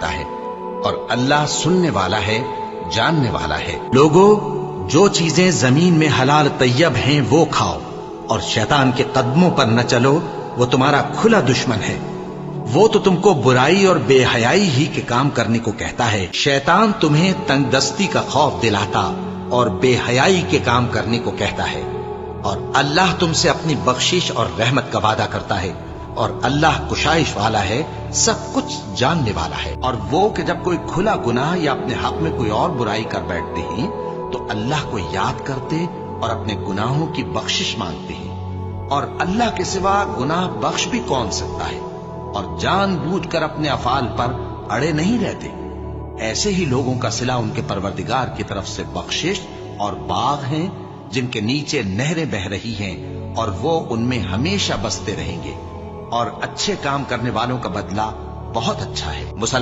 کرتا ہے، اور اللہ سننے والا ہے، جاننے والا ہے۔ لوگو، جو چیزیں زمین میں حلال طیب ہیں وہ کھاؤ، اور شیطان کے قدموں پر نہ چلو، وہ تمہارا کھلا دشمن ہے۔ وہ تو تم کو برائی اور بے حیائی ہی کے کام کرنے کو کہتا ہے۔ شیطان تمہیں تنگ دستی کا خوف دلاتا اور بے حیائی کے کام کرنے کو کہتا ہے، اور اللہ تم سے اپنی بخشش اور رحمت کا وعدہ کرتا ہے، اور اللہ کشائش والا ہے، سب کچھ جاننے والا ہے۔ اور وہ کہ جب کوئی کھلا گناہ یا اپنے حق میں کوئی اور برائی کر بیٹھتے ہیں تو اللہ کو یاد کرتے اور اپنے گناہوں کی بخشش مانگتے ہیں، اور اللہ کے سوا گناہ بخش بھی کون سکتا ہے، اور جان بوجھ کر اپنے افعال پر اڑے نہیں رہتے۔ ایسے ہی لوگوں کا صلہ ان کے پروردگار کی طرف سے بخشش اور باغ ہیں جن کے نیچے نہریں بہ رہی ہیں، اور وہ ان میں ہمیشہ بستے رہیں گے، اور اچھے کام کرنے والوں کا بدلہ بہت اچھا ہے۔ مسلمان